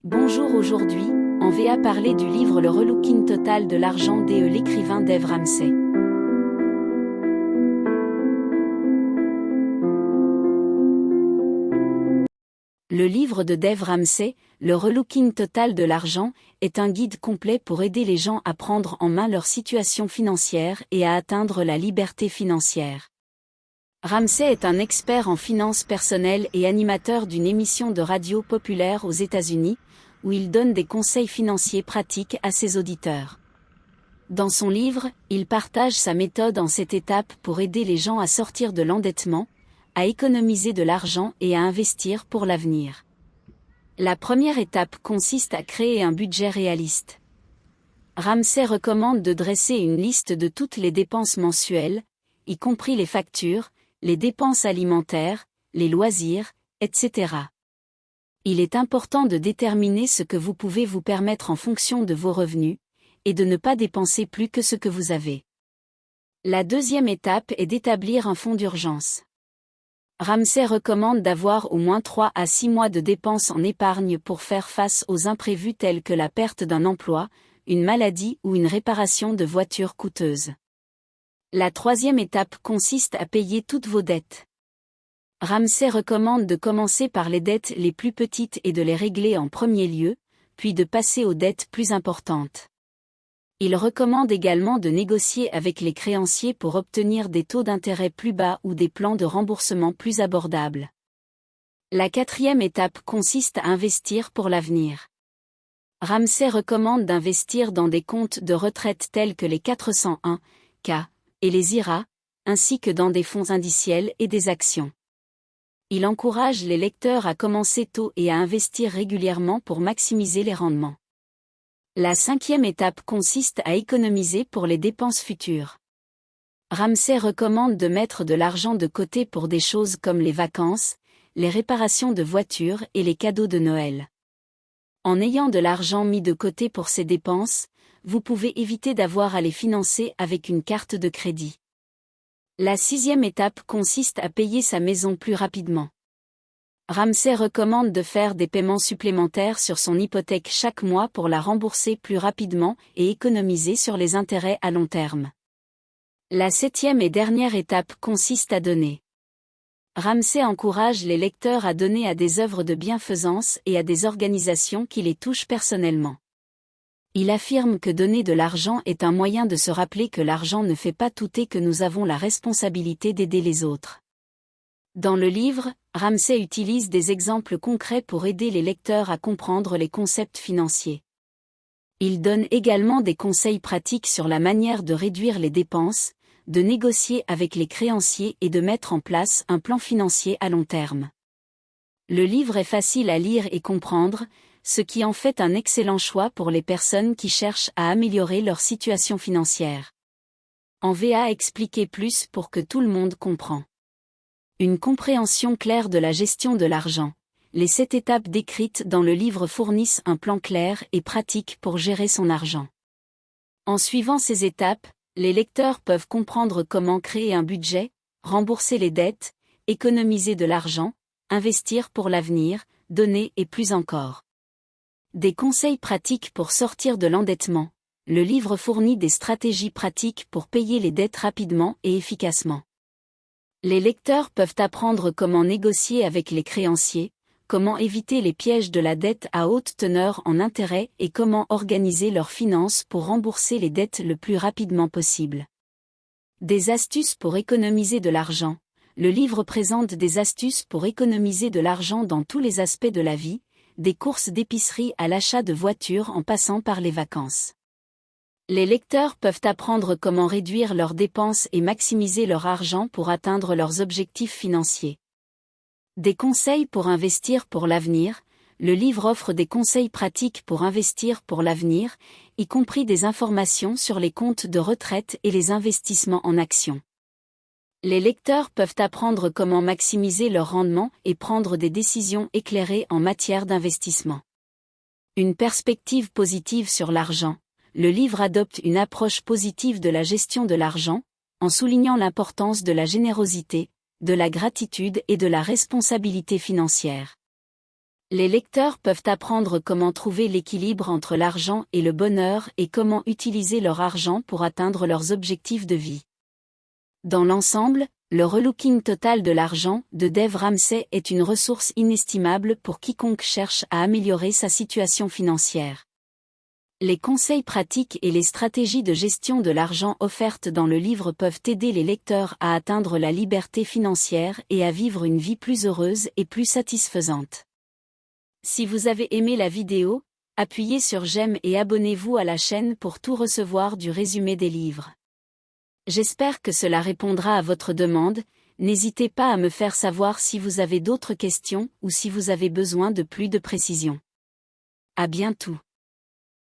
Bonjour, aujourd'hui, on va parler du livre Le relooking total de l'argent de l'écrivain Dave Ramsey. Le livre de Dave Ramsey, Le relooking total de l'argent, est un guide complet pour aider les gens à prendre en main leur situation financière et à atteindre la liberté financière. Ramsey est un expert en finances personnelles et animateur d'une émission de radio populaire aux États-Unis, où il donne des conseils financiers pratiques à ses auditeurs. Dans son livre, il partage sa méthode en 7 étapes pour aider les gens à sortir de l'endettement, à économiser de l'argent et à investir pour l'avenir. La première étape consiste à créer un budget réaliste. Ramsey recommande de dresser une liste de toutes les dépenses mensuelles, y compris les factures, les dépenses alimentaires, les loisirs, etc. Il est important de déterminer ce que vous pouvez vous permettre en fonction de vos revenus, et de ne pas dépenser plus que ce que vous avez. La deuxième étape est d'établir un fonds d'urgence. Ramsey recommande d'avoir au moins 3 à 6 mois de dépenses en épargne pour faire face aux imprévus tels que la perte d'un emploi, une maladie ou une réparation de voiture coûteuse. La troisième étape consiste à payer toutes vos dettes. Ramsey recommande de commencer par les dettes les plus petites et de les régler en premier lieu, puis de passer aux dettes plus importantes. Il recommande également de négocier avec les créanciers pour obtenir des taux d'intérêt plus bas ou des plans de remboursement plus abordables. La quatrième étape consiste à investir pour l'avenir. Ramsey recommande d'investir dans des comptes de retraite tels que les 401(k) et les IRA, ainsi que dans des fonds indiciels et des actions. Il encourage les lecteurs à commencer tôt et à investir régulièrement pour maximiser les rendements. La cinquième étape consiste à économiser pour les dépenses futures. Ramsey recommande de mettre de l'argent de côté pour des choses comme les vacances, les réparations de voitures et les cadeaux de Noël. En ayant de l'argent mis de côté pour ces dépenses, vous pouvez éviter d'avoir à les financer avec une carte de crédit. La sixième étape consiste à payer sa maison plus rapidement. Ramsey recommande de faire des paiements supplémentaires sur son hypothèque chaque mois pour la rembourser plus rapidement et économiser sur les intérêts à long terme. La septième et dernière étape consiste à donner. Ramsey encourage les lecteurs à donner à des œuvres de bienfaisance et à des organisations qui les touchent personnellement. Il affirme que donner de l'argent est un moyen de se rappeler que l'argent ne fait pas tout et que nous avons la responsabilité d'aider les autres. Dans le livre, Ramsey utilise des exemples concrets pour aider les lecteurs à comprendre les concepts financiers. Il donne également des conseils pratiques sur la manière de réduire les dépenses, de négocier avec les créanciers et de mettre en place un plan financier à long terme. Le livre est facile à lire et comprendre, ce qui en fait un excellent choix pour les personnes qui cherchent à améliorer leur situation financière. On va expliquer plus pour que tout le monde comprend. Une compréhension claire de la gestion de l'argent. Les 7 étapes décrites dans le livre fournissent un plan clair et pratique pour gérer son argent. En suivant ces étapes, les lecteurs peuvent comprendre comment créer un budget, rembourser les dettes, économiser de l'argent, investir pour l'avenir, donner et plus encore. Des conseils pratiques pour sortir de l'endettement. Le livre fournit des stratégies pratiques pour payer les dettes rapidement et efficacement. Les lecteurs peuvent apprendre comment négocier avec les créanciers, comment éviter les pièges de la dette à haute teneur en intérêt et comment organiser leurs finances pour rembourser les dettes le plus rapidement possible. Des astuces pour économiser de l'argent. Le livre présente des astuces pour économiser de l'argent dans tous les aspects de la vie, des courses d'épicerie à l'achat de voitures en passant par les vacances. Les lecteurs peuvent apprendre comment réduire leurs dépenses et maximiser leur argent pour atteindre leurs objectifs financiers. Des conseils pour investir pour l'avenir. Le livre offre des conseils pratiques pour investir pour l'avenir, y compris des informations sur les comptes de retraite et les investissements en actions. Les lecteurs peuvent apprendre comment maximiser leur rendement et prendre des décisions éclairées en matière d'investissement. Une perspective positive sur l'argent. Le livre adopte une approche positive de la gestion de l'argent, en soulignant l'importance de la générosité, de la gratitude et de la responsabilité financière. Les lecteurs peuvent apprendre comment trouver l'équilibre entre l'argent et le bonheur et comment utiliser leur argent pour atteindre leurs objectifs de vie. Dans l'ensemble, le relooking total de l'argent de Dave Ramsey est une ressource inestimable pour quiconque cherche à améliorer sa situation financière. Les conseils pratiques et les stratégies de gestion de l'argent offertes dans le livre peuvent aider les lecteurs à atteindre la liberté financière et à vivre une vie plus heureuse et plus satisfaisante. Si vous avez aimé la vidéo, appuyez sur j'aime et abonnez-vous à la chaîne pour tout recevoir du résumé des livres. J'espère que cela répondra à votre demande. N'hésitez pas à me faire savoir si vous avez d'autres questions ou si vous avez besoin de plus de précision. À bientôt.